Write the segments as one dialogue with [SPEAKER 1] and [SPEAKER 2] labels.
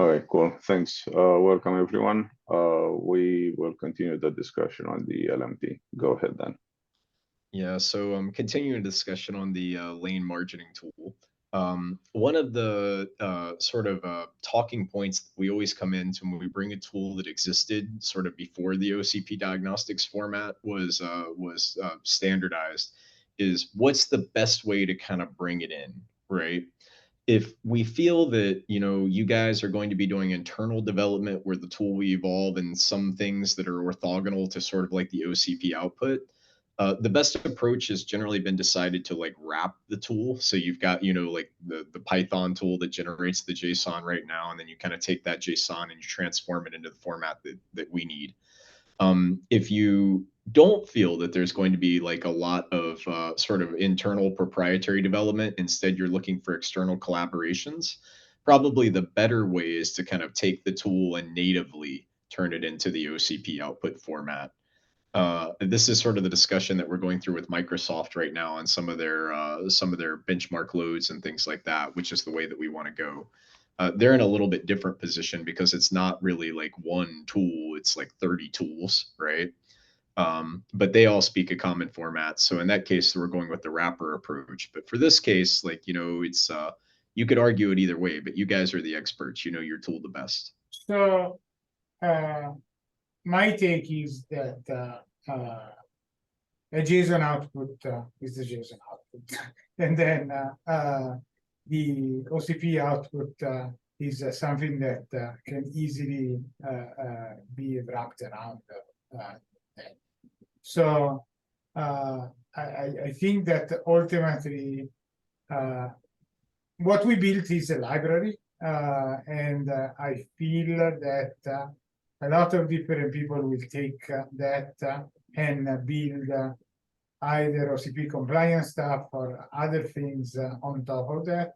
[SPEAKER 1] All right, cool. Thanks. Welcome, everyone. We will continue the discussion on the LMT. Go ahead, then.
[SPEAKER 2] Yeah, so continuing discussion on the lane margining tool. One of the talking points that we always come into when we bring a tool that existed sort of before the OCP diagnostics format was standardized is what's the best way to kind of bring it in, right? If we feel that you guys are going to be doing internal development where the tool will evolve and some things that are orthogonal to sort of like the OCP output, the best approach has generally been decided to like wrap the tool. So you've got like the Python tool that generates the JSON right now, and then you kind of take that JSON and you transform it into the format that we need. If you don't feel that there's going to be like a lot of sort of internal proprietary development, instead you're looking for external collaborations, probably the better way is to kind of take the tool and natively turn it into the OCP output format. This is sort of the discussion that we're going through with Microsoft right now on some of their benchmark loads and things like that, which is the way that we want to go. They're in a little bit different position because it's not really like one tool, it's like 30 tools, right? But they all speak a common format. So in that case, we're going with the wrapper approach. But for this case, like, it's you could argue it either way, but you guys are the experts, you know your tool the best.
[SPEAKER 3] So my take is that a JSON output is the JSON output. And then the OCP output is something that can easily be wrapped around that. So I think that ultimately what we built is a library, and I feel that a lot of different people will take that and build either OCP compliance stuff or other things on top of that.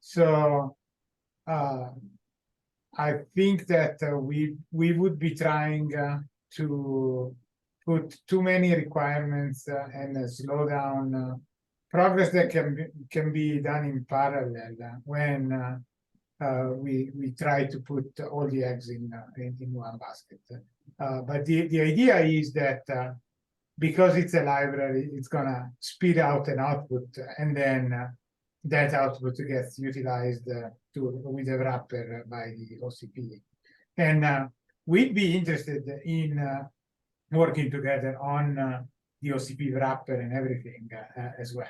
[SPEAKER 3] So I think that we would be trying to put too many requirements and slow down progress that can be done in parallel when we try to put all the eggs in one basket. But the idea is that because it's a library, it's gonna spit out an output, and then that output gets utilized with a wrapper by the OCP. And we'd be interested in working together on the OCP wrapper and everything as well.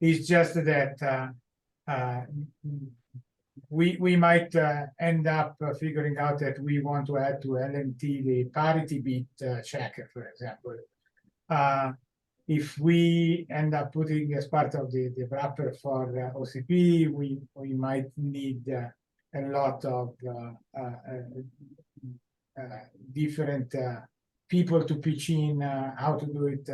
[SPEAKER 3] It's just that we might end up figuring out that we want to add to LMT the parity bit checker, for example. If we end up putting as part of the wrapper for OCP, we might need a lot of different people to pitch in how to do it.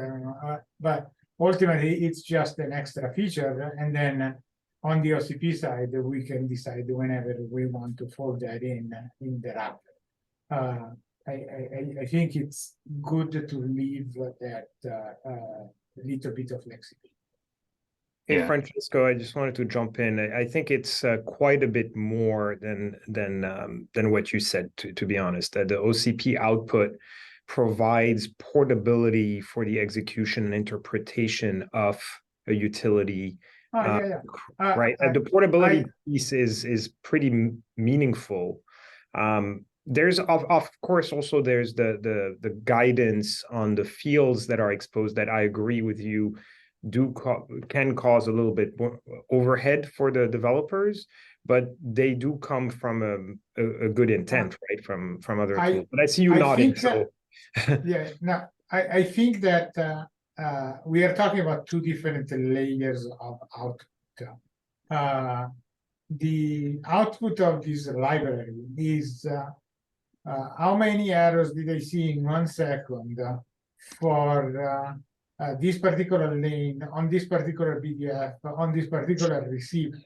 [SPEAKER 3] But ultimately, it's just an extra feature. And then on the OCP side, we can decide whenever we want to fold that in the wrapper. I think it's good to leave that little bit of flexibility.
[SPEAKER 4] Hey, Francesco, I just wanted to jump in. I think it's quite a bit more than what you said, to be honest. The OCP output provides portability for the execution and interpretation of a utility. Right. The portability piece is pretty meaningful. There's of course also there's the guidance on the fields that are exposed that I agree with you can cause a little bit more overhead for the developers, but they do come from a good intent, right? From other tools. But I see you nodding.
[SPEAKER 3] I think that we are talking about two different layers of output. The output of this library is how many errors did I see in 1 second for this particular lane, on this particular PDF, on this particular receipt,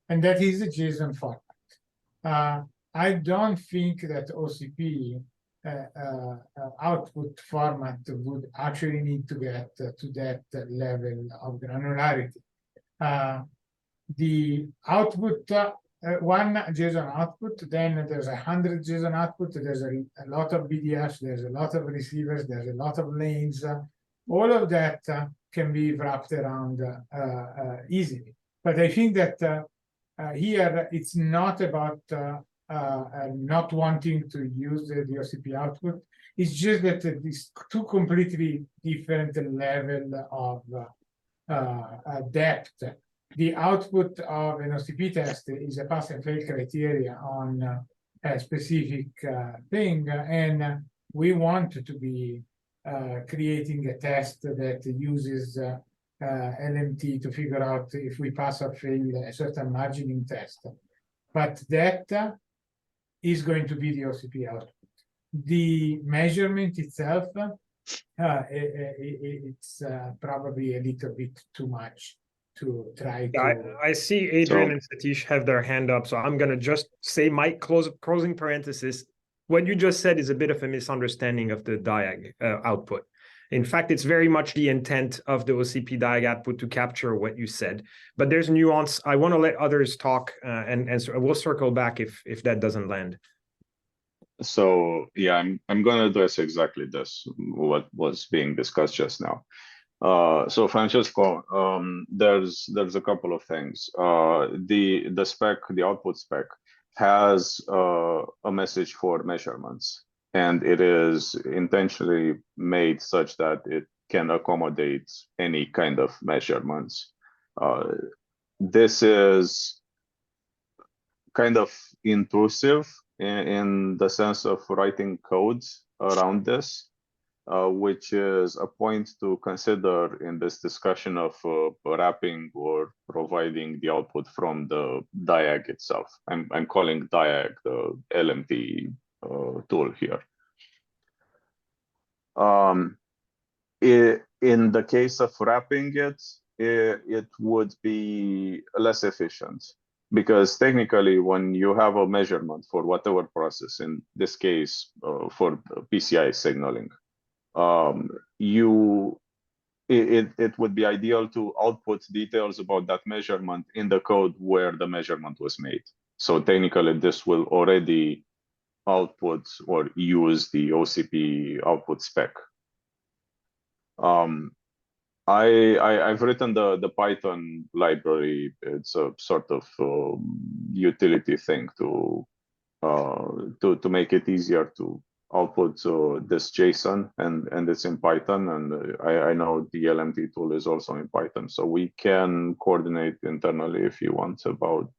[SPEAKER 3] and that is a JSON format. I don't think that OCP output format would actually need to get to that level of granularity. The output one JSON output, then there's 100 JSON output, there's a lot of BDFs, there's a lot of receivers, there's a lot of lanes. All of that can be wrapped around easily. But I think that here it's not about not wanting to use the OCP output. It's just that these two completely different level of depth. The output of an OCP test is a pass and fail criteria on a specific thing, and we want to be creating a test that uses LMT to figure out if we pass or fail a certain margining test. But that is going to be the OCP output. The measurement itself, it's probably a little bit too much to try to.
[SPEAKER 4] I see Adrian and Satish have their hand up, so I'm going to just say my closing parenthesis. What you just said is a bit of a misunderstanding of the DIAG output. In fact, it's very much the intent of the OCP DIAG output to capture what you said, but there's nuance. I want to let others talk, and so we'll circle back if that doesn't land.
[SPEAKER 1] So yeah, I'm going to address exactly this, what was being discussed just now. So Francesco, there's a couple of things. The spec, the output spec, has a message for measurements, and it is intentionally made such that it can accommodate any kind of measurements. This is kind of intrusive in the sense of writing codes around this, which is a point to consider in this discussion of wrapping or providing the output from the DIAG itself. I'm calling DIAG the LMT tool here. In the case of wrapping it, it would be less efficient, because technically when you have a measurement for whatever process, in this case for PCI signaling, it would be ideal to output details about that measurement in the code where the measurement was made. So technically this will already output or use the OCP output spec. I've written the Python library. It's a sort of utility thing to make it easier to output this JSON, and it's in Python, and I know the LMT tool is also in Python, so we can coordinate internally if you want about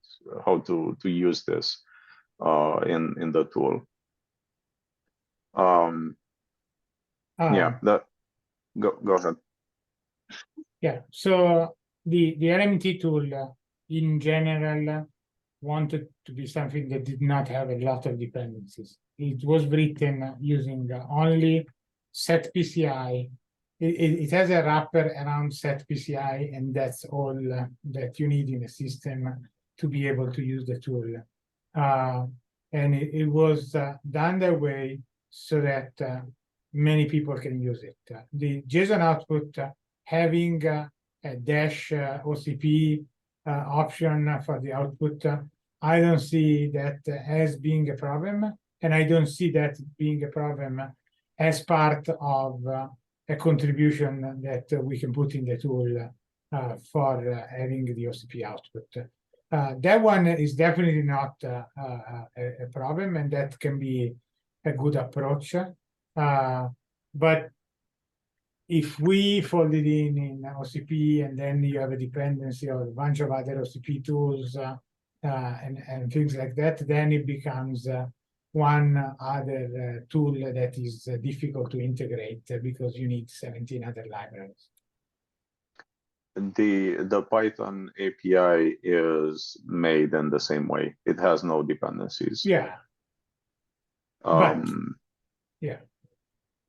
[SPEAKER 1] how to use this in the tool. Yeah, that go ahead.
[SPEAKER 3] Yeah, so the LMT tool in general wanted to be something that did not have a lot of dependencies. It was written using only set PCI. It has a wrapper around set PCI, and that's all that you need in a system to be able to use the tool. And it was done that way so that many people can use it. The JSON output having a dash OCP option for the output, I don't see that as being a problem, and I don't see that being a problem as part of a contribution that we can put in the tool for having the OCP output. That one is definitely not a problem, and that can be a good approach. But if we fold it in OCP, and then you have a dependency of a bunch of other OCP tools and things like that, then it becomes one other tool that is difficult to integrate because you need 17 other libraries.
[SPEAKER 1] The Python API is made in the same way. It has no dependencies.
[SPEAKER 3] Yeah. But, yeah.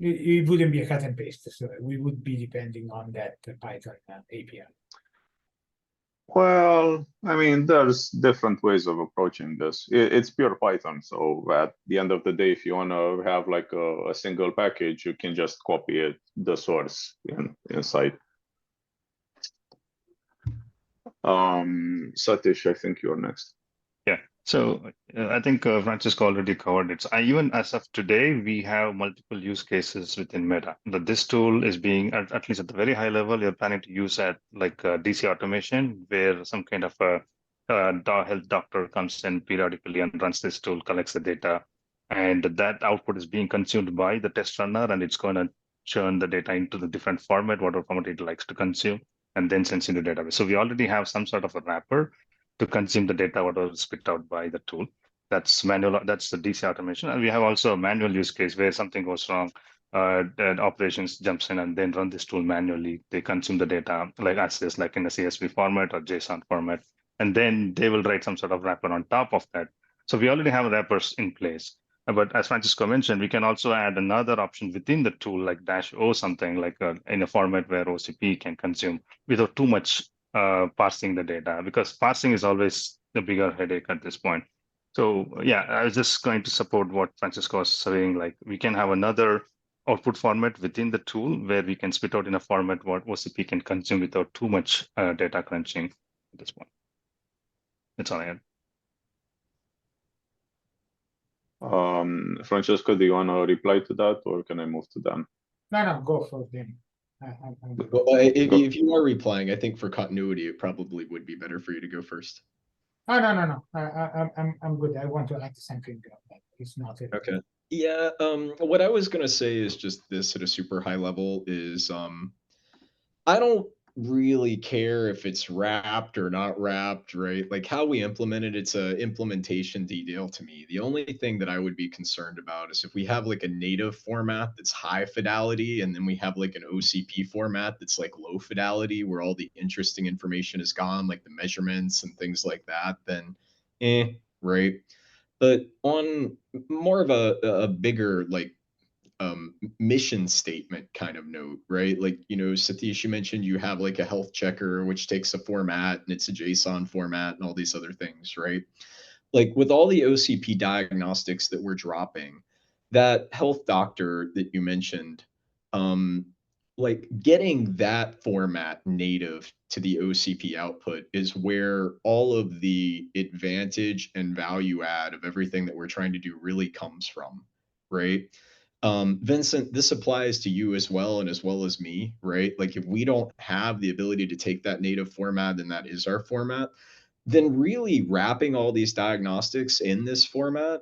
[SPEAKER 3] It wouldn't be a cut and paste, so we would be depending on that Python API.
[SPEAKER 1] Well, I mean, there's different ways of approaching this. It's pure Python, so at the end of the day, if you want to have like a single package, you can just copy it, the source inside. Satish, I think you're next.
[SPEAKER 5] Yeah, So I think Francisco already covered it. So even as of today, we have multiple use cases within Meta. That this tool is being, at least at the very high level, you're planning to use at like DC automation, where some kind of a health doctor comes in periodically and runs this tool, collects the data, and that output is being consumed by the test runner, and it's going to churn the data into the different format, whatever format it likes to consume, and then sends into the database. So we already have some sort of a wrapper to consume the data what was spit out by the tool. That's manual. That's the DC automation. And we have also a manual use case where something goes wrong. Then operations jumps in and then run this tool manually. They consume the data like as this, like in a CSV format or JSON format, and then they will write some sort of wrapper on top of that. So we already have wrappers in place. But as Francisco mentioned, we can also add another option within the tool, like -o something like in a format where OCP can consume without too much parsing the data, because parsing is always the bigger headache at this point. So yeah, I was just going to support what Francisco was saying. Like we can have another output format within the tool where we can spit out in a format what OCP can consume without too much data crunching at this point. That's all I had.
[SPEAKER 1] Francesco, do you want to reply to that, or can I move to Dan?
[SPEAKER 3] No, go for them.
[SPEAKER 2] Well, if you are replying, I think for continuity, it probably would be better for you to go first.
[SPEAKER 3] Oh, no. I'm good. I want to add something. It's not it.
[SPEAKER 2] Okay. Yeah. What I was gonna say is just this at a super high level is I don't really care if it's wrapped or not wrapped, right? Like how we implement it, it's a implementation detail to me. The only thing that I would be concerned about is if we have like a native format that's high fidelity, and then we have like an OCP format that's like low fidelity, where all the interesting information is gone, like the measurements and things like that, then right? But on more of a bigger like mission statement kind of note, right? Like, Satish, you mentioned you have like a health checker, which takes a format and it's a JSON format and all these other things, right? Like with all the OCP diagnostics that we're dropping, that health doctor that you mentioned, like getting that format native to the OCP output is where all of the advantage and value add of everything that we're trying to do really comes from, right? Vincent, this applies to you as well, and as well as me, right? Like if we don't have the ability to take that native format and that is our format, then really wrapping all these diagnostics in this format,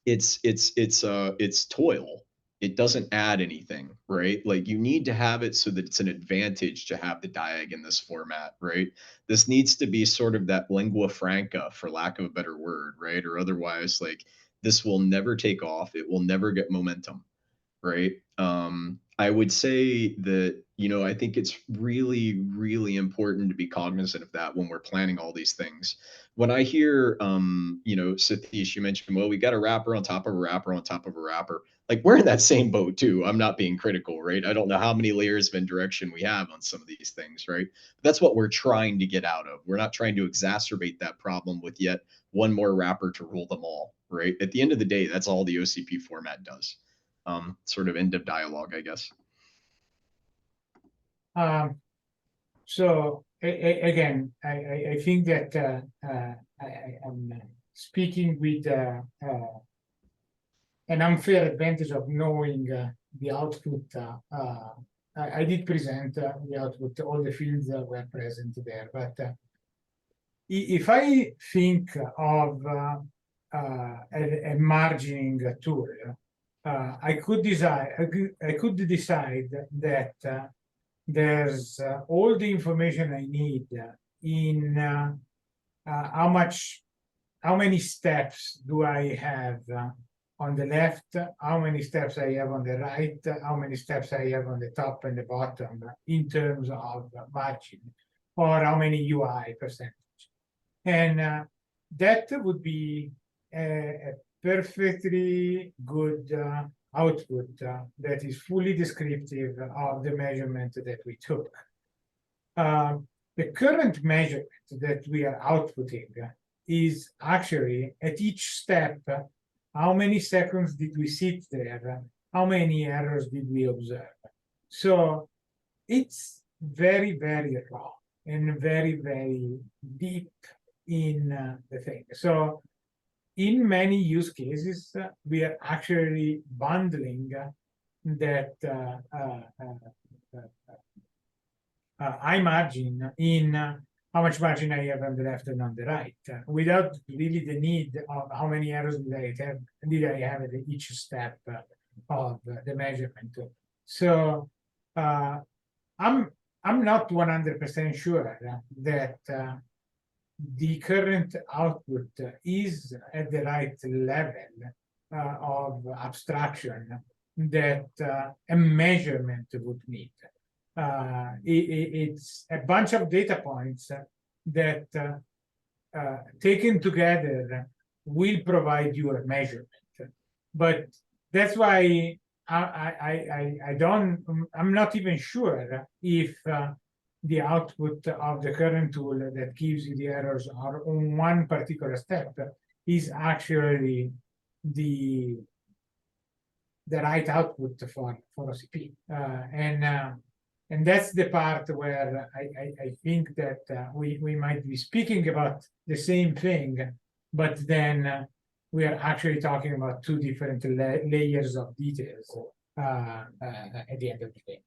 [SPEAKER 2] it's toil. It doesn't add anything, right? Like you need to have it so that it's an advantage to have the diag in this format, right? This needs to be sort of that lingua franca, for lack of a better word, right? Or otherwise, like this will never take off. It will never get momentum, right? I would say that, I think it's really, really important to be cognizant of that when we're planning all these things. When I hear, Satish, you mentioned, well, we got a wrapper on top of a wrapper on top of a wrapper. Like we're in that same boat too. I'm not being critical, right? I don't know how many layers of indirection we have on some of these things, right? But that's what we're trying to get out of. We're not trying to exacerbate that problem with yet one more wrapper to rule them all, right? At the end of the day, that's all the OCP format does. Sort of end of dialogue, I guess.
[SPEAKER 3] So again, I think that I'm speaking with an unfair advantage of knowing the output. I did present the output, all the fields were present there, but if I think of a margining tool, I could decide that there's all the information I need in how many steps do I have on the left, how many steps I have on the right, how many steps I have on the top and the bottom in terms of margin, or how many UI percentage. And that would be a perfectly good output that is fully descriptive of the measurement that we took. The current measurement that we are outputting is actually at each step, how many seconds did we sit there, how many errors did we observe. So it's very, very raw and very, very deep in the thing. So in many use cases, we are actually bundling that I margin in how much margin I have on the left and on the right, without really the need of how many errors did I have at each step of the measurement. So I'm not 100% sure that the current output is at the right level of abstraction that a measurement would need. It's a bunch of data points that taken together will provide you a measurement. But that's why I'm not even sure if the output of the current tool that gives you the errors are on one particular step is actually the right output for OCP. And that's the part where I think that we might be speaking about the same thing, but then we are actually talking about two different layers of details at the end of the day.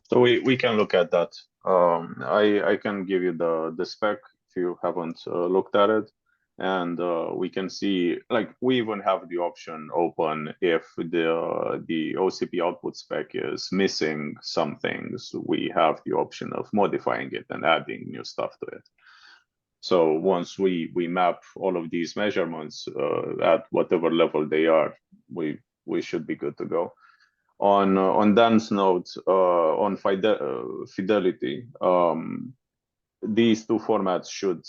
[SPEAKER 1] So we can look at that. I can give you the spec if you haven't looked at it, and we can see, like, we even have the option open if the OCP output spec is missing some things. We have the option of modifying it and adding new stuff to it. So once we map all of these measurements at whatever level they are, we should be good to go. On Dan's note, on fidelity, these two formats should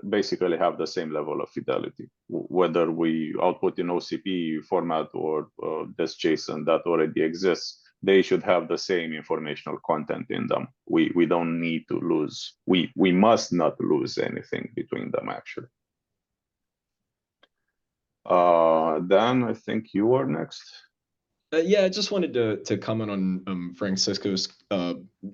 [SPEAKER 1] basically have the same level of fidelity, whether we output in OCP format or this JSON that already exists. They should have the same informational content in them. We don't need to lose. We must not lose anything between them, actually. Dan, I think you are next.
[SPEAKER 2] Yeah, I just wanted to comment on Francisco's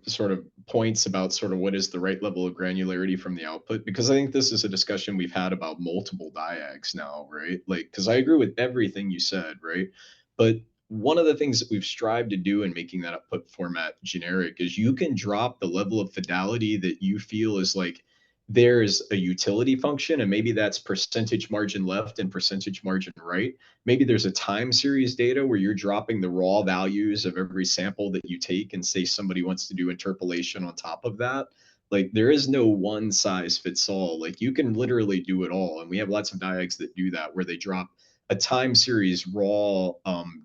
[SPEAKER 2] sort of points about sort of what is the right level of granularity from the output, because I think this is a discussion we've had about multiple diags now, right? Like, because I agree with everything you said, right? But one of the things that we've strived to do in making that output format generic is you can drop the level of fidelity that you feel is like there's a utility function, and maybe that's percentage margin left and percentage margin right. Maybe there's a time series data where you're dropping the raw values of every sample that you take, and say somebody wants to do interpolation on top of that. Like, there is no one size fits all. Like, you can literally do it all. And we have lots of diags that do that, where they drop a time series raw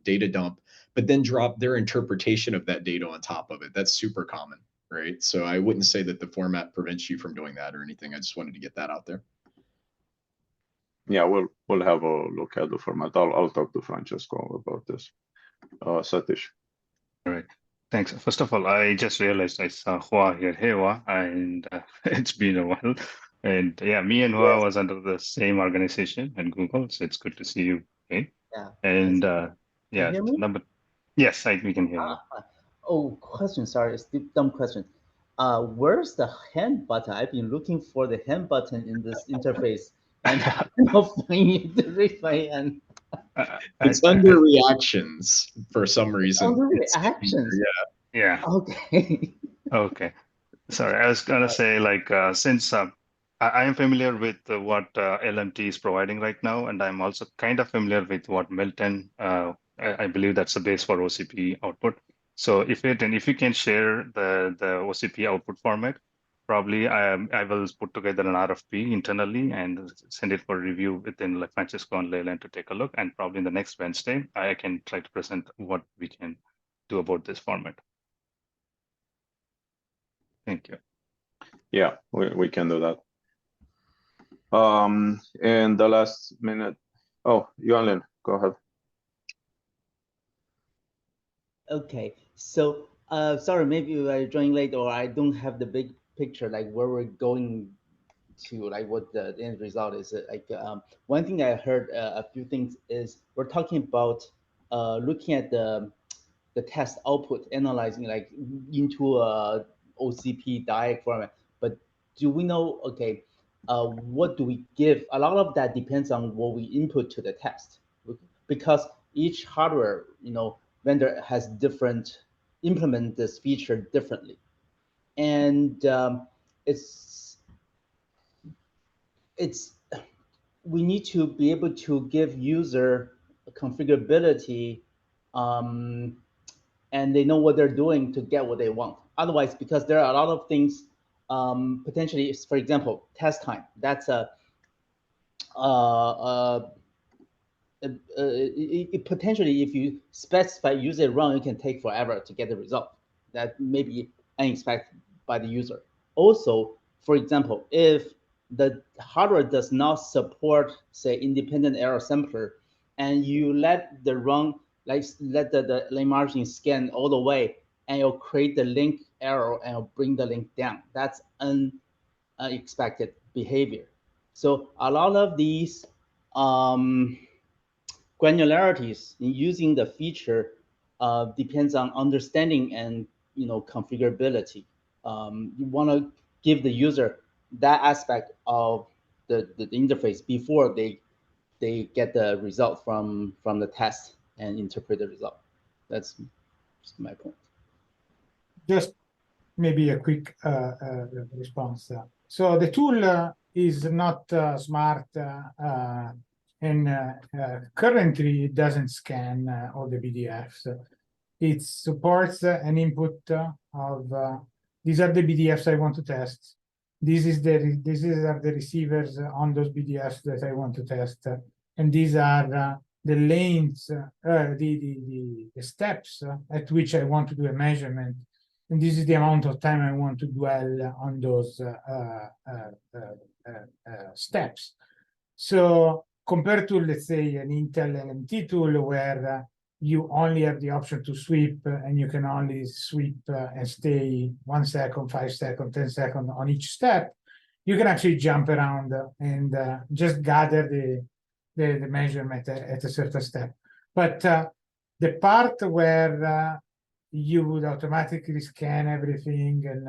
[SPEAKER 2] data dump, but then drop their interpretation of that data on top of it. That's super common, right? So I wouldn't say that the format prevents you from doing that or anything. I just wanted to get that out there.
[SPEAKER 1] Yeah, we'll have a look at the format. I'll talk to Francesco about this. Satish.
[SPEAKER 5] All right. Thanks. First of all, I just realized I saw Hua here. Hey, Hua, and it's been a while. And yeah, me and Hua was under the same organization at Google, so it's good to see you again.
[SPEAKER 6] Yeah.
[SPEAKER 5] And
[SPEAKER 6] Can
[SPEAKER 5] yeah,
[SPEAKER 6] you hear me?
[SPEAKER 5] yes, we can hear you.
[SPEAKER 6] Oh, question. Sorry, it's a dumb question. Where's the hand button? I've been looking for the hand button in this interface, and I'm not finding it. Raise my hand.
[SPEAKER 2] It's under reactions for some reason.
[SPEAKER 6] Under reactions.
[SPEAKER 5] Yeah.
[SPEAKER 6] Okay.
[SPEAKER 5] Okay. Sorry, I was gonna say, like, since I am familiar with what LMT is providing right now, and I'm also kind of familiar with what Milton, I believe that's the base for OCP output. So if you can share the OCP output format, probably I will put together an RFP internally and send it for review within, like, Francisco and Leyland to take a look. And probably in the next Wednesday, I can try to present what we can do about this format. Thank you.
[SPEAKER 1] Yeah, we can do that. In the last minute, oh, Yuanlin, go ahead.
[SPEAKER 6] Okay. So, sorry, maybe I joined late, or I don't have the big picture, like where we're going to, like what the end result is. Like, one thing I heard, a few things is we're talking about looking at the test output, analyzing like into a OCP diag format, but do we know, okay, what do we give? A lot of that depends on what we input to the test, because each hardware, vendor has different, implement this feature differently. And it's we need to be able to give user configurability, and they know what they're doing to get what they want. Otherwise, because there are a lot of things, potentially, for example, test time. That's potentially, if you specify user run, it can take forever to get the result. That may be unexpected by the user. Also, for example, if the hardware does not support, say, independent error sampler, and you let the run, like let the lane margin scan all the way, and you'll create the link error and you'll bring the link down. That's unexpected behavior. So a lot of these granularities in using the feature depends on understanding and configurability. You want to give the user that aspect of the interface before they get the result from the test and interpret the result. That's my point.
[SPEAKER 3] Just maybe a quick response. So the tool is not smart, and currently it doesn't scan all the BDFs. It supports an input of these are the BDFs I want to test. These are the receivers on those BDFs that I want to test, and these are the lanes, the steps at which I want to do a measurement. And this is the amount of time I want to dwell on those steps. So compared to, let's say, an Intel LMT tool where you only have the option to sweep and you can only sweep and stay 1 second, 5 seconds, 10 seconds on each step, you can actually jump around and just gather the measurement at a certain step. But the part where you would automatically scan everything and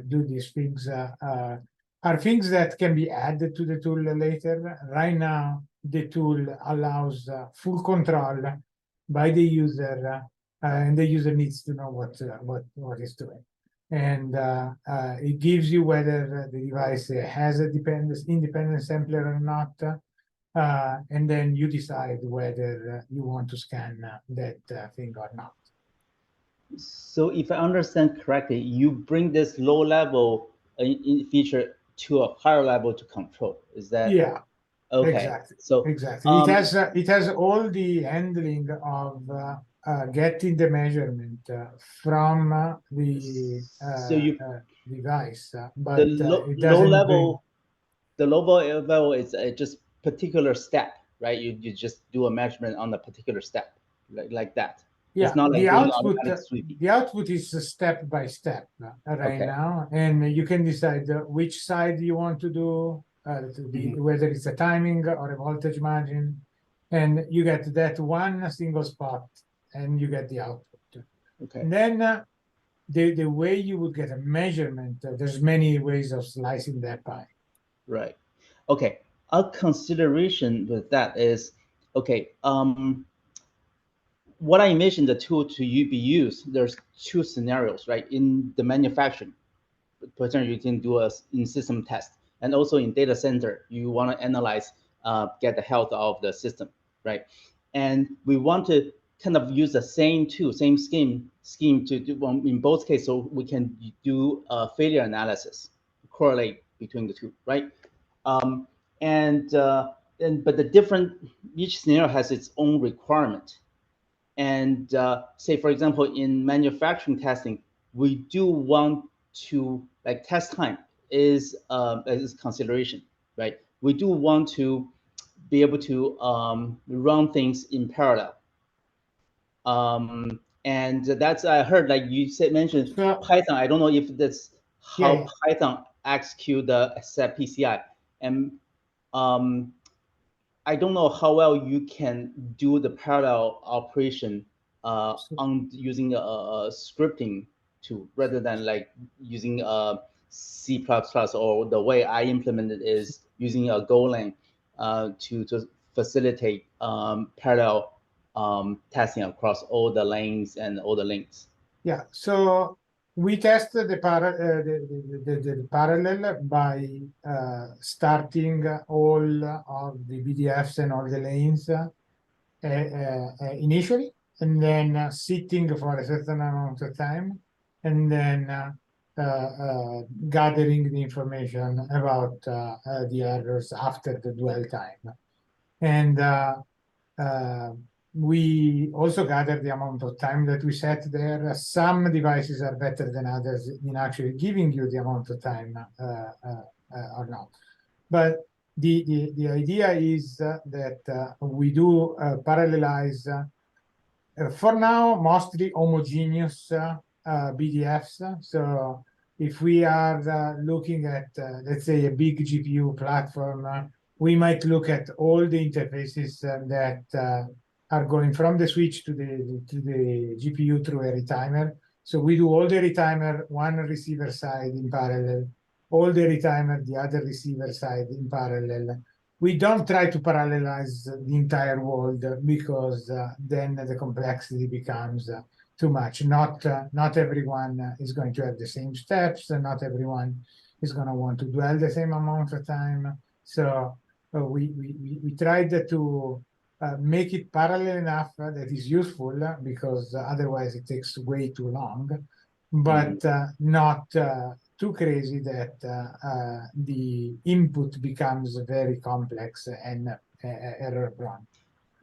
[SPEAKER 3] do these things are things that can be added to the tool later. Right now, the tool allows full control by the user, and the user needs to know what it's doing. And it gives you whether the device has a independent sampler or not. And then you decide whether you want to scan that thing or not.
[SPEAKER 6] So if I understand correctly, you bring this low level feature to a higher level to control. Is that?
[SPEAKER 3] Yeah.
[SPEAKER 6] Okay.
[SPEAKER 3] Exactly.
[SPEAKER 6] So
[SPEAKER 3] exactly, it has all the handling of getting the measurement from the device, but
[SPEAKER 6] the
[SPEAKER 3] it
[SPEAKER 6] low
[SPEAKER 3] doesn't
[SPEAKER 6] level, the low level is just particular step, right? You just do a measurement on a particular step, like that.
[SPEAKER 3] Yeah,
[SPEAKER 6] it's not like
[SPEAKER 3] the output is step by step right now, and you can decide which side you want to do, whether it's a timing or a voltage margin, and you get that one single spot, and you get the output.
[SPEAKER 6] Okay.
[SPEAKER 3] And then the way you would get a measurement, there's many ways of slicing that pie.
[SPEAKER 6] Right. Okay. A consideration with that is, okay, what I mentioned, the tool to be used, there's two scenarios, right? In the manufacturing, potentially you can do a in-system test, and also in data center, you want to analyze, get the health of the system, right? And we want to kind of use the same tool, same scheme to do in both cases, so we can do a failure analysis, correlate between the two, right? But the different, each scenario has its own requirement. And say, for example, in manufacturing testing, we do want to, like, test time is consideration, right? We do want to be able to run things in parallel. And that's, I heard, like you mentioned Python. I don't know if that's how Python execute the set PCI. And I don't know how well you can do the parallel operation on using a scripting tool rather than like using C++, or the way I implemented is using a Golang to facilitate parallel testing across all the lanes and all the links.
[SPEAKER 3] Yeah, so we tested the parallel by starting all of the BDFs and all the lanes initially, and then sitting for a certain amount of time, and then gathering the information about the errors after the dwell time. And we also gather the amount of time that we set there. Some devices are better than others in actually giving you the amount of time or not. But the idea is that we do parallelize, for now, mostly homogeneous BDFs. So if we are looking at, let's say, a big GPU platform, we might look at all the interfaces that are going from the switch to the GPU through a retimer. So we do all the retimer, one receiver side in parallel, all the retimer, the other receiver side in parallel. We don't try to parallelize the entire world because then the complexity becomes too much. Not everyone is going to have the same steps, and not everyone is going to want to dwell the same amount of time. So we tried to make it parallel enough that is useful, because otherwise it takes way too long, but not too crazy that the input becomes very complex and error prone.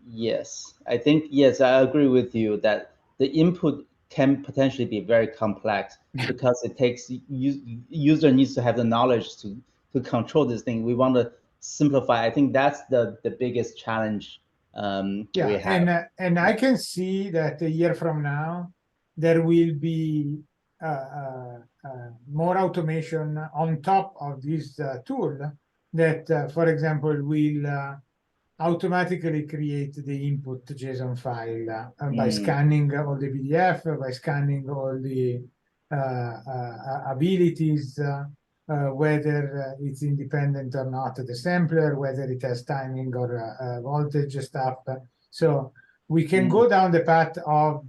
[SPEAKER 6] Yes, I think, yes, I agree with you that the input can potentially be very complex because it takes user needs to have the knowledge to control this thing. We want to simplify. I think that's the biggest challenge we have.
[SPEAKER 3] And I can see that a year from now there will be more automation on top of this tool that, for example, will automatically create the input JSON file by scanning all the PDF, by scanning all the abilities, whether it's independent or not, the sampler, whether it has timing or voltage stuff. So we can go down the path of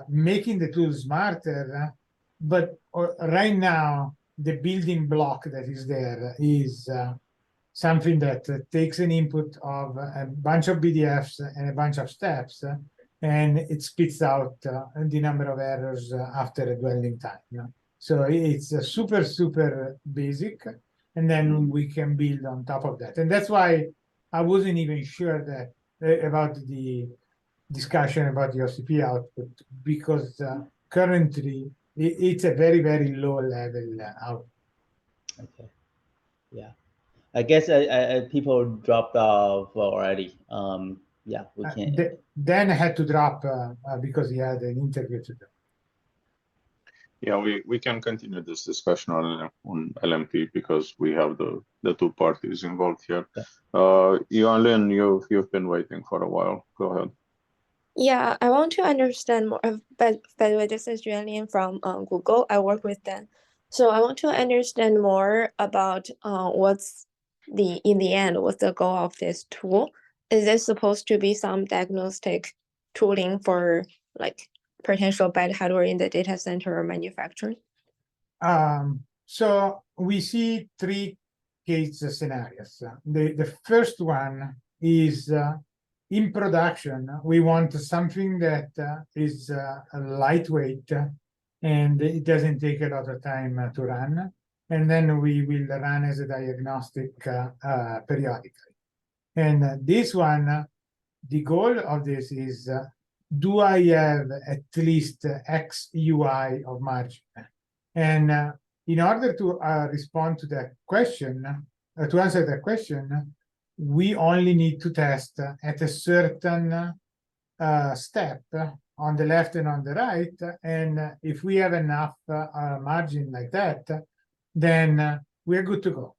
[SPEAKER 3] making the tool smarter, but right now the building block that is there is something that takes an input of a bunch of BDFs and a bunch of steps, and it spits out the number of errors after a dwelling time. So it's super, super basic, and then we can build on top of that. And that's why I wasn't even sure that about the discussion about the OCP output, because currently it's a very, very low level output.
[SPEAKER 6] Okay. Yeah. I guess people dropped off already. Yeah, we can't.
[SPEAKER 3] Dan had to drop because he had an interview to do.
[SPEAKER 1] Yeah, we can continue this discussion on LMP because we have the two parties involved here. Yuan-Lin, you've been waiting for a while. Go ahead.
[SPEAKER 7] Yeah, I want to understand more. By the way, this is Yuan-Lin from Google. I work with them. So I want to understand more about in the end, what's the goal of this tool? Is this supposed to be some diagnostic tooling for like potential bad hardware in the data center or manufacturing?
[SPEAKER 3] So we see three case scenarios. The first one is in production, we want something that is lightweight and it doesn't take a lot of time to run. And then we will run as a diagnostic periodically. And this one, the goal of this is, do I have at least X UI of margin? And in order to respond to that question, to answer that question, we only need to test at a certain step on the left and on the right. And if we have enough margin like that, then we're good to go.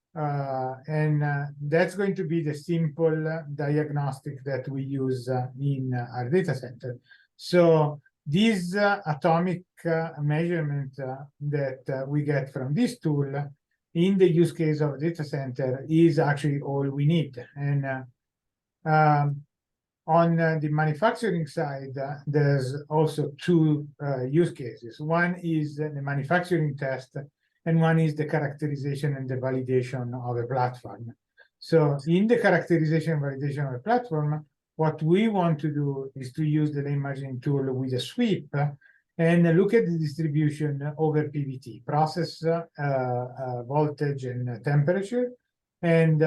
[SPEAKER 3] And that's going to be the simple diagnostic that we use in our data center. So This atomic measurement that we get from this tool in the use case of data center is actually all we need. And on the manufacturing side, there's also two use cases. One is the manufacturing test, and one is the characterization and the validation of a platform. So in the characterization and validation of a platform, what we want to do is to use the lane margining tool with a sweep and look at the distribution over PVT, process voltage and temperature, and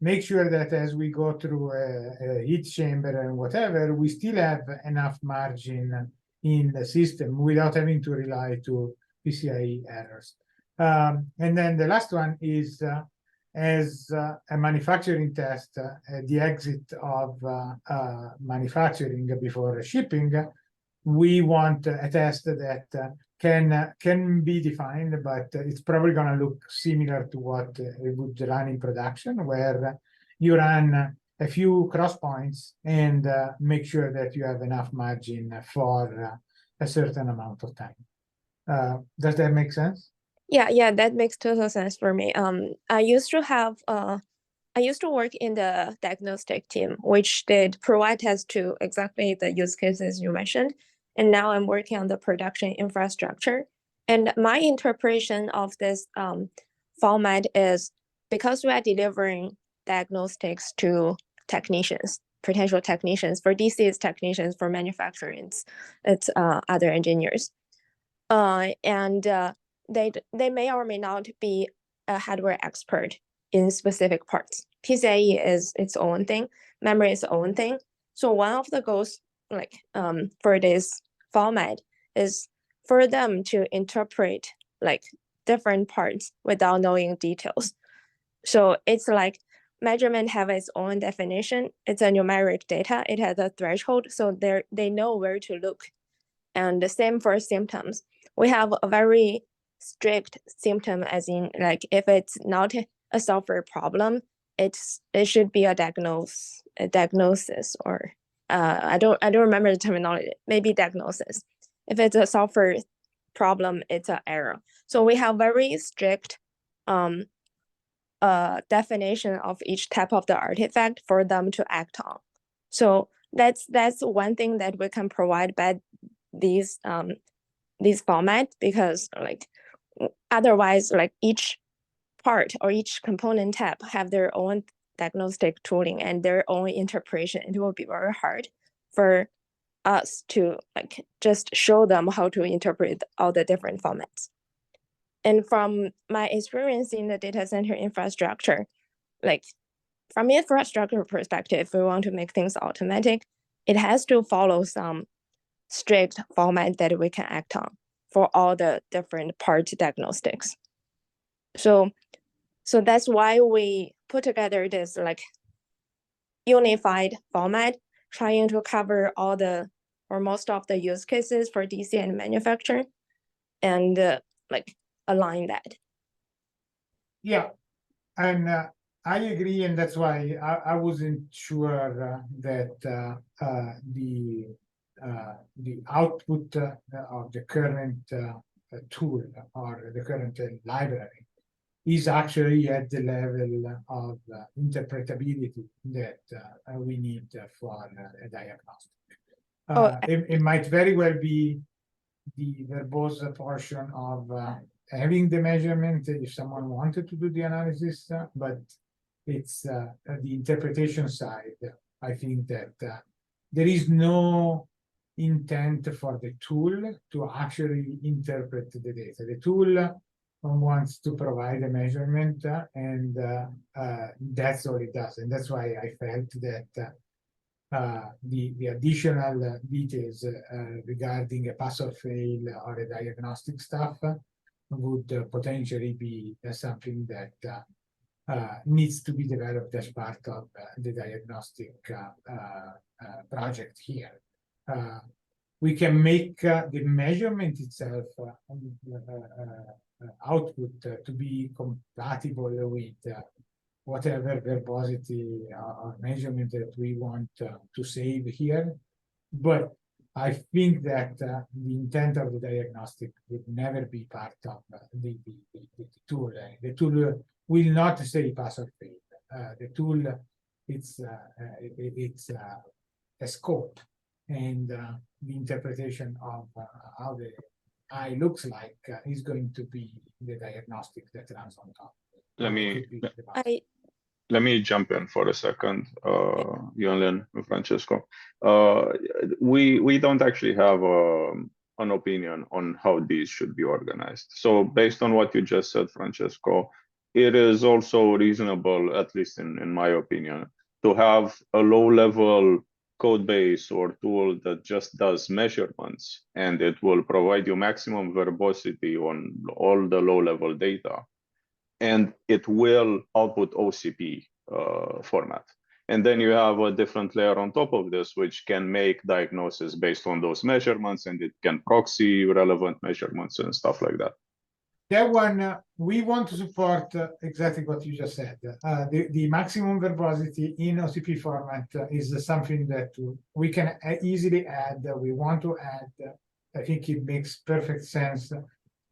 [SPEAKER 3] make sure that as we go through a heat chamber and whatever, we still have enough margin in the system without having to rely to PCIe errors. And then the last one is as a manufacturing test at the exit of manufacturing before shipping. We want a test that can be defined, but it's probably going to look similar to what it would run in production, where you run a few cross points and make sure that you have enough margin for a certain amount of time. Does that make sense?
[SPEAKER 7] Yeah, that makes total sense for me. I used to work in the diagnostic team, which did provide tests to exactly the use cases you mentioned. And now I'm working on the production infrastructure. And my interpretation of this format is because we are delivering diagnostics to technicians, potential technicians. For DC, it's technicians. For manufacturing, it's other engineers. And they may or may not be a hardware expert in specific parts. PCIe is its own thing, memory is its own thing. So one of the goals, like for this format, is for them to interpret like different parts without knowing details. So it's like measurement have its own definition. It's a numeric data. It has a threshold, so they know where to look. And the same for symptoms. We have a very strict symptom, as in like if it's not a software problem, it should be a diagnosis, or I don't remember the terminology. Maybe diagnosis. If it's a software problem, it's an error. So we have very strict definition of each type of the artifact for them to act on. So that's one thing that we can provide by these format, because like otherwise, like each part or each component tab have their own diagnostic tooling and their own interpretation. It will be very hard for us to like just show them how to interpret all the different formats. And from my experience in the data center infrastructure, like from infrastructure perspective, if we want to make things automatic, it has to follow some strict format that we can act on for all the different part diagnostics. So that's why we put together this like unified format, trying to cover all the or most of the use cases for DC and manufacturing, and like align that.
[SPEAKER 3] Yeah, and I agree, and that's why I wasn't sure that the output of the current tool or the current library is actually at the level of interpretability that we need for a diagnostic. It might very well be the verbose portion of having the measurement if someone wanted to do the analysis, but it's the interpretation side. I think that there is no intent for the tool to actually interpret the data. The tool wants to provide a measurement, and that's all it does. And that's why I felt that the additional details regarding a pass or fail or a diagnostic stuff would potentially be something that needs to be developed as part of the diagnostic project here. We can make the measurement itself output to be compatible with whatever verbosity or measurement that we want to save here. But I think that the intent of the diagnostic would never be part of the tool. The tool will not say pass or fail. The tool, it's a scope, and the interpretation of how the eye looks like is going to be the diagnostic that runs on top.
[SPEAKER 1] Let me jump in for a second, Yuanlin and Francesco. We don't actually have an opinion on how these should be organized. So based on what you just said, Francesco, it is also reasonable, at least in my opinion, to have a low-level code base or tool that just does measurements, and it will provide you maximum verbosity on all the low-level data. And it will output OCP format. And then you have a different layer on top of this, which can make diagnosis based on those measurements, and it can proxy relevant measurements and stuff like that.
[SPEAKER 3] That one, we want to support exactly what you just said. The maximum verbosity in OCP format is something that we can easily add. We want to add. I think it makes perfect sense.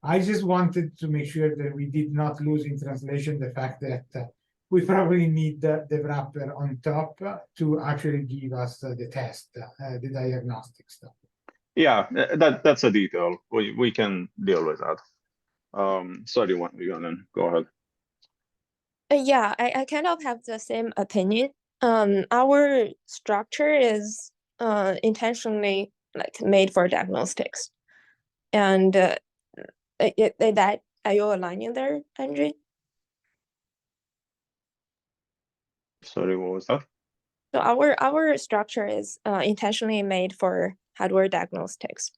[SPEAKER 3] I just wanted to make sure that we did not lose in translation the fact that we probably need the wrapper on top to actually give us the test, the diagnostic stuff.
[SPEAKER 1] Yeah, that's a detail. We can deal with that. Sorry, Yuanlin, go ahead.
[SPEAKER 7] Yeah, I kind of have the same opinion. Our structure is intentionally like made for diagnostics, and that are you aligning there, Andre?
[SPEAKER 1] Sorry, what was that?
[SPEAKER 7] So our structure is intentionally made for hardware diagnostics.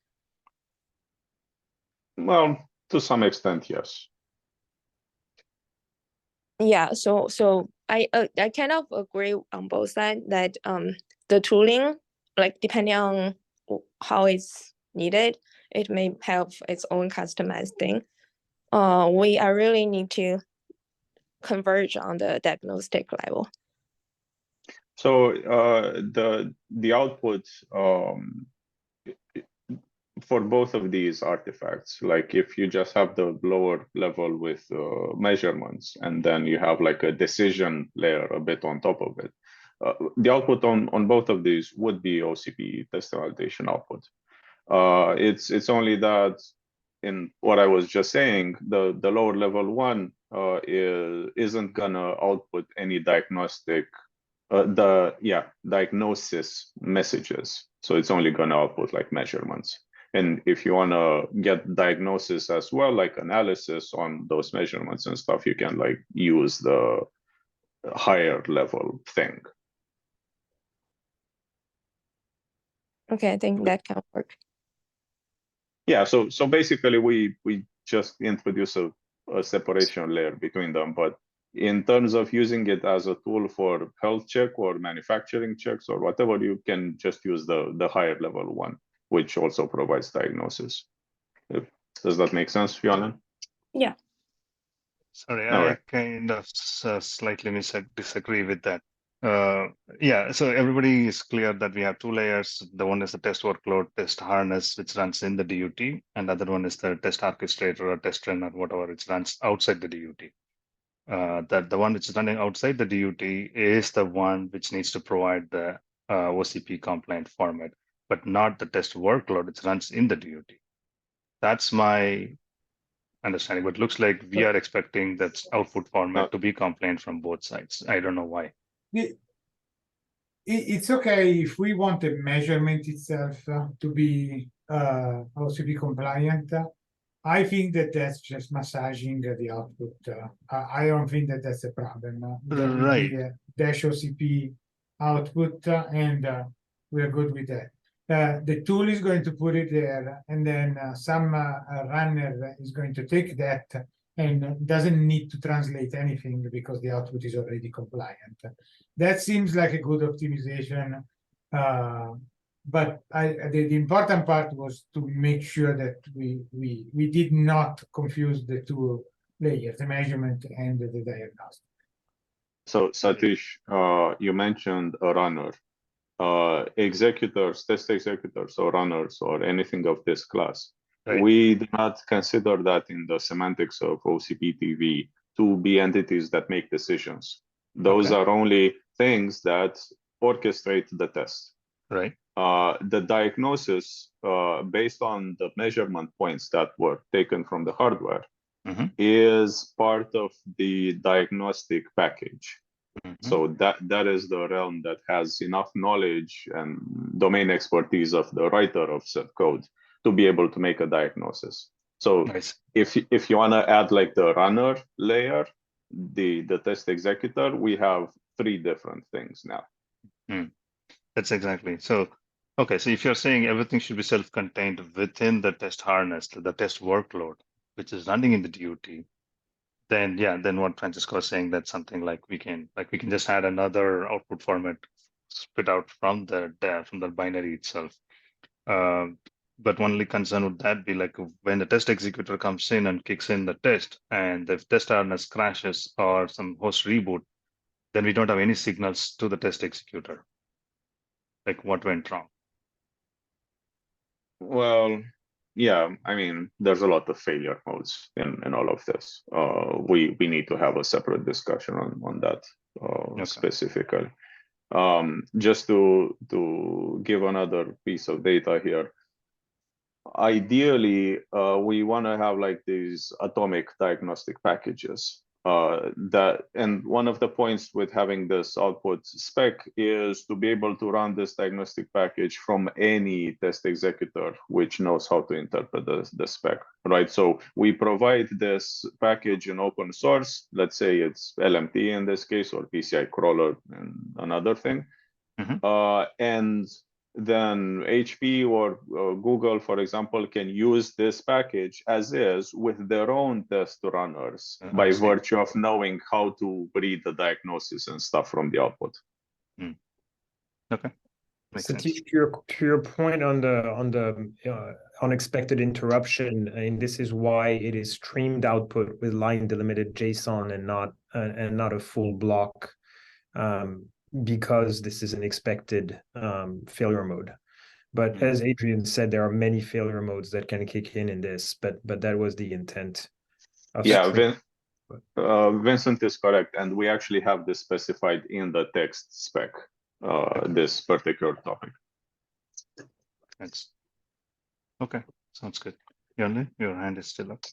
[SPEAKER 1] Well, to some extent, yes.
[SPEAKER 7] Yeah, so I kind of agree on both sides that the tooling, like depending on how it's needed, it may have its own customized thing. We really need to converge on the diagnostic level.
[SPEAKER 1] So the output for both of these artifacts, like if you just have the lower level with measurements, and then you have like a decision layer a bit on top of it, the output on both of these would be OCP test validation output. It's only that in what I was just saying, the lower level one isn't gonna output any diagnostic diagnosis messages. So it's only gonna output like measurements. And if you wanna get diagnosis as well, like analysis on those measurements and stuff, you can like use the higher level thing.
[SPEAKER 7] Okay, I think that can work.
[SPEAKER 1] Yeah, so basically we just introduce a separation layer between them, but in terms of using it as a tool for health check or manufacturing checks or whatever, you can just use the higher level one, which also provides diagnosis. Does that make sense, Yuanlin?
[SPEAKER 7] Yeah.
[SPEAKER 5] Sorry,
[SPEAKER 1] All
[SPEAKER 5] I
[SPEAKER 1] right.
[SPEAKER 5] kind of slightly disagree with that. Yeah, so everybody is clear that we have two layers. The one is the test workload, test harness, which runs in the DUT, and the other one is the test orchestrator or test runner, whatever, it runs outside the DUT. That the one which is running outside the DUT is the one which needs to provide the OCP compliant format, but not the test workload which runs in the DUT. That's my understanding, but looks like we are expecting that output format to be compliant from both sides. I don't know why.
[SPEAKER 3] It's okay if we want the measurement itself to be OCP compliant. I think that that's just massaging the output. I don't think that that's a problem. There will be a dash OCP output, and we're good with that. The tool is going to put it there, and then some runner is going to take that and doesn't need to translate anything because the output is already compliant. That seems like a good optimization. But the important part was to make sure that we did not confuse the two layers, the measurement and the diagnostic.
[SPEAKER 1] So Satish, you mentioned a runner. executors, test executors, or runners, or anything of this class.
[SPEAKER 5] Right.
[SPEAKER 1] We do not consider that in the semantics of OCP TV to be entities that make decisions. Those
[SPEAKER 4] Okay.
[SPEAKER 1] are only things that orchestrate the test.
[SPEAKER 5] Right.
[SPEAKER 1] The diagnosis, based on the measurement points that were taken from the hardware, is part of the diagnostic package. So that is the realm that has enough knowledge and domain expertise of the writer of said code to be able to make a diagnosis. So
[SPEAKER 5] Nice.
[SPEAKER 1] if you want to add like the runner layer, the test executor, we have 3 different things now.
[SPEAKER 5] That's exactly. So, okay, so if you're saying everything should be self-contained within the test harness, the test workload, which is running in the DUT, then yeah, then what Francisco is saying, that's something like we can just add another output format spit out from the binary itself. But only concern would that be like when the test executor comes in and kicks in the test, and the test harness crashes or some host reboot, then we don't have any signals to the test executor. Like what went wrong?
[SPEAKER 1] Well, yeah, I mean, there's a lot of failure modes in all of this. We need to have a separate discussion on that specifically. Just to give another piece of data here. Ideally, we want to have like these atomic diagnostic packages. And one of the points with having this output spec is to be able to run this diagnostic package from any test executor which knows how to interpret the spec, right? So we provide this package in open source. Let's say it's LMT in this case, or PCI crawler and another thing. And then HP or Google, for example, can use this package as is with their own test runners by virtue of knowing how to read the diagnosis and stuff from the output.
[SPEAKER 5] Okay. Makes
[SPEAKER 4] So
[SPEAKER 5] sense.
[SPEAKER 4] to your point on the unexpected interruption, and this is why it is streamed output with line delimited JSON and not a full block, because this is an expected failure mode. But as Adrian said, there are many failure modes that can kick in this, but that was the intent.
[SPEAKER 1] Yeah, Vincent is correct, and we actually have this specified in the text spec, this particular topic.
[SPEAKER 5] Thanks. Okay, sounds good. Yonlin, your hand is still up.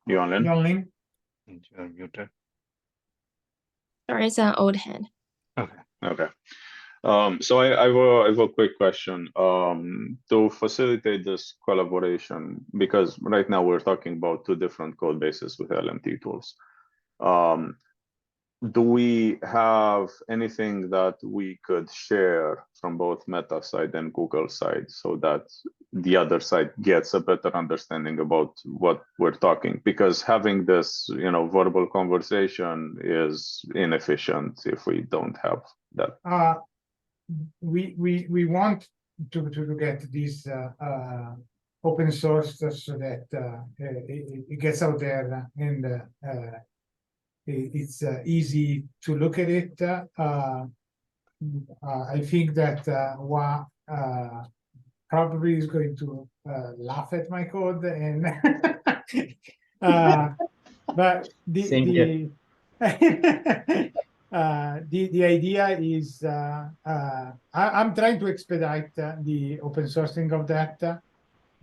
[SPEAKER 1] Yonlin?
[SPEAKER 3] Yonlin?
[SPEAKER 5] And you're muted.
[SPEAKER 7] Sorry, it's an old hand.
[SPEAKER 1] Okay. So I have a quick question to facilitate this collaboration, because right now we're talking about 2 different code bases with LMT tools. Do we have anything that we could share from both Meta side and Google side so that the other side gets a better understanding about what we're talking? Because having this, verbal conversation is inefficient if we don't have that.
[SPEAKER 3] We want to get this open source so that it gets out there and it's easy to look at it. I think that Wa probably is going to laugh at my code, and but the idea is I'm trying to expedite the open sourcing of that,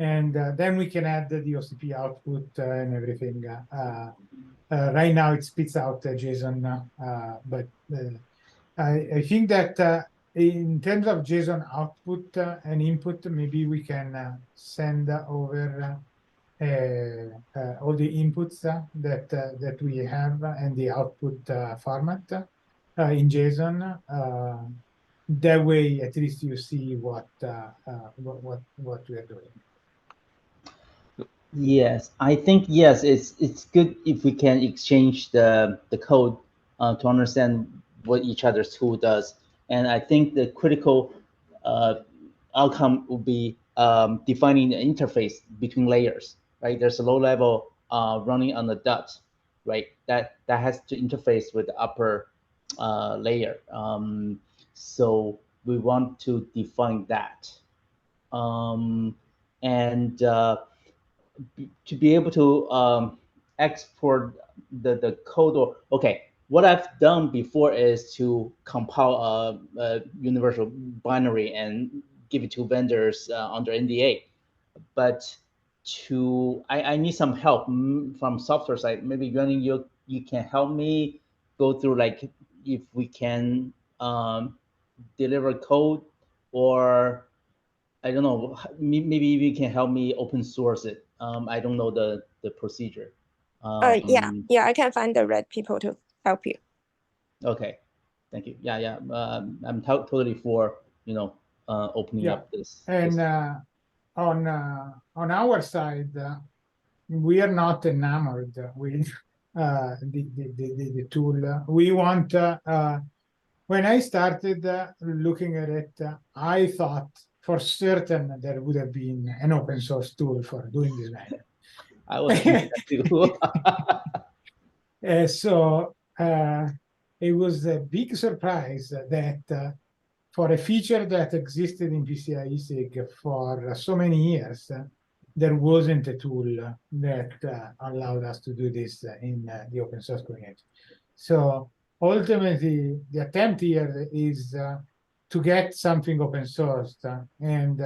[SPEAKER 3] and then we can add the OCP output and everything. Right now it spits out JSON, but I think that in terms of JSON output and input, maybe we can send over all the inputs that we have and the output format in JSON. That way, at least you see what we are doing.
[SPEAKER 6] Yes, I think yes, it's good if we can exchange the code to understand what each other's tool does. And I think the critical outcome will be defining the interface between layers. Right, there's a low level running on the dot, right? That has to interface with the upper layer. So we want to define that. And to be able to export the code, or okay, what I've done before is to compile a universal binary and give it to vendors under NDA. But I need some help from software side. Maybe Yuan, you can help me go through, like, if we can deliver code, or I don't know, maybe you can help me open source it. I don't know the procedure.
[SPEAKER 7] Yeah, I can find the right people to help you.
[SPEAKER 6] Okay, thank you. Yeah. I'm totally for, opening up this.
[SPEAKER 3] And on our side, we are not enamored with the tool. We want. When I started looking at it, I thought for certain there would have been an open source tool for doing this matter.
[SPEAKER 6] I was thinking that too.
[SPEAKER 3] So it was a big surprise that for a feature that existed in PCI SIG for so many years, there wasn't a tool that allowed us to do this in the open source community. So ultimately, the attempt here is to get something open sourced, and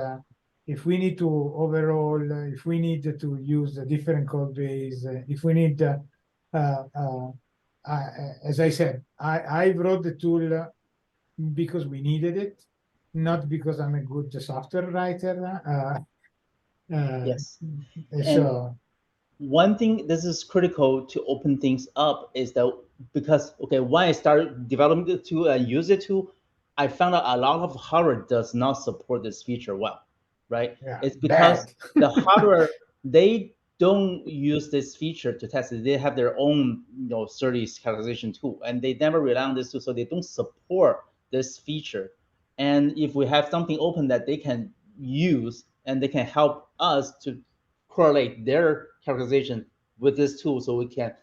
[SPEAKER 3] if we need to overhaul, if we need to use a different code base, if we need, as I said, I wrote the tool because we needed it, not because I'm a good software writer.
[SPEAKER 6] Yes.
[SPEAKER 3] So
[SPEAKER 6] one thing this is critical to open things up is that, because when I started developing the tool and use the tool, I found out a lot of hardware does not support this feature well, right?
[SPEAKER 3] Yeah,
[SPEAKER 6] it's because the hardware, they don't use this feature to test it. They have their own SerDes characterization tool, and they never rely on this tool, so they don't support this feature. And if we have something open that they can use, and they can help us to correlate their characterization with this tool, so we can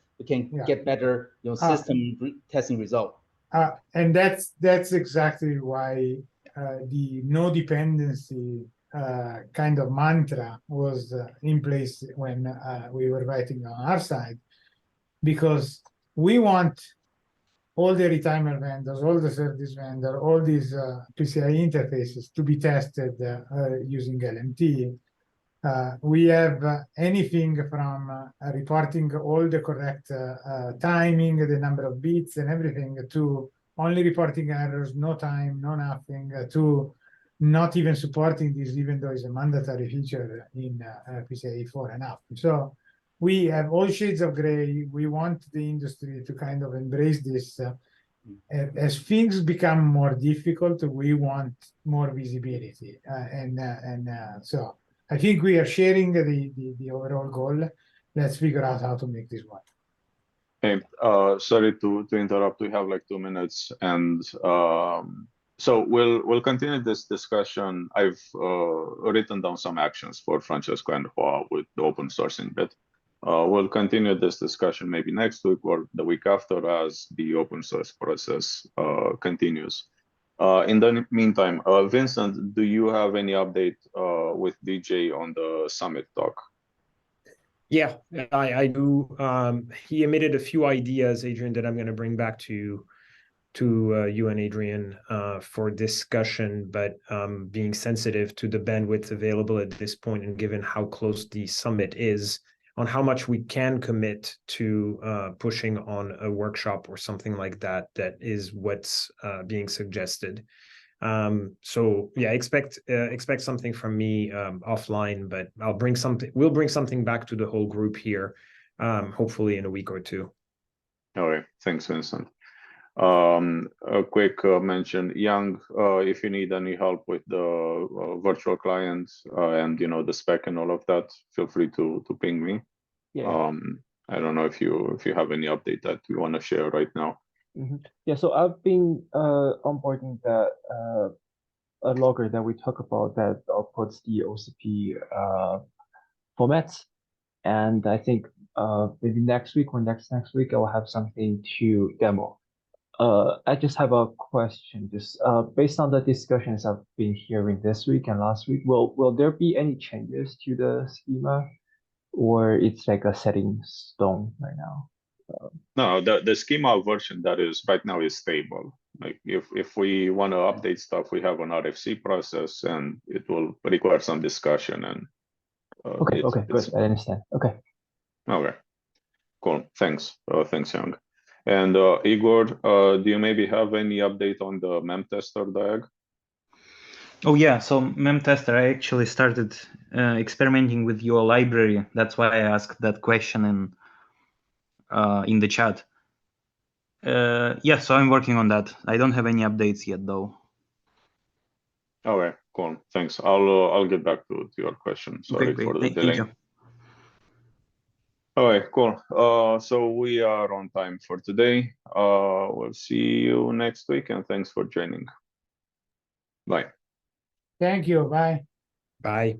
[SPEAKER 6] get better system testing result.
[SPEAKER 3] And that's exactly why the no dependency kind of mantra was in place when we were writing on our side, because we want all the retimer vendors, all the SerDes vendors, all these PCI interfaces to be tested using LMT. We have anything from reporting all the correct timing, the number of bits and everything, to only reporting errors, no time, no nothing, to not even supporting this, even though it's a mandatory feature in PCI 4 and up. So we have all shades of gray. We want the industry to kind of embrace this. As things become more difficult, we want more visibility. So I think we are sharing the overall goal. Let's figure out how to make this work.
[SPEAKER 1] Hey, sorry to interrupt. We have like 2 minutes, and so we'll continue this discussion. I've written down some actions for Francesco and Hoa with the open sourcing bit. We'll continue this discussion maybe next week or the week after as the open source process continues. In the meantime, Vincent, do you have any update with DJ on the summit talk?
[SPEAKER 4] Yeah, I do. He emitted a few ideas, Adrian, that I'm going to bring back to you and Adrian for discussion, but being sensitive to the bandwidth available at this point, and given how close the summit is, on how much we can commit to pushing on a workshop or something like that, that is what's being suggested. So yeah, expect something from me offline, but we'll bring something back to the whole group here, hopefully in a week or two.
[SPEAKER 1] All right, thanks, Vincent. A quick mention, Yang, if you need any help with the virtual client and the spec and all of that, feel free to ping me.
[SPEAKER 8] Yeah.
[SPEAKER 1] I don't know if you have any update that you want to share right now.
[SPEAKER 8] Yeah, so I've been onboarding that a logger that we talk about that outputs the OCP formats, and I think maybe next week or next week, I will have something to demo. I just have a question. Just based on the discussions I've been hearing this week and last week, will there be any changes to the schema, or it's like a setting stone right now?
[SPEAKER 1] No, the schema version that is right now is stable. Like if we want to update stuff, we have an RFC process, and it will require some discussion. And
[SPEAKER 8] Okay, good. I understand. Okay.
[SPEAKER 1] Okay, cool. Thanks. Thanks, Young. And Igor, do you maybe have any update on the mem tester DAG?
[SPEAKER 9] Oh yeah, so mem tester, I actually started experimenting with your library. That's why I asked that question in the chat. Yeah, so I'm working on that. I don't have any updates yet, though.
[SPEAKER 1] Okay, cool. Thanks. I'll get back to your question. Sorry
[SPEAKER 9] Okay,
[SPEAKER 1] for the
[SPEAKER 9] great.
[SPEAKER 1] delay.
[SPEAKER 9] Thank you.
[SPEAKER 1] All right, cool. So we are on time for today. We'll see you next week, and thanks for joining. Bye.
[SPEAKER 3] Thank you. Bye.
[SPEAKER 4] Bye.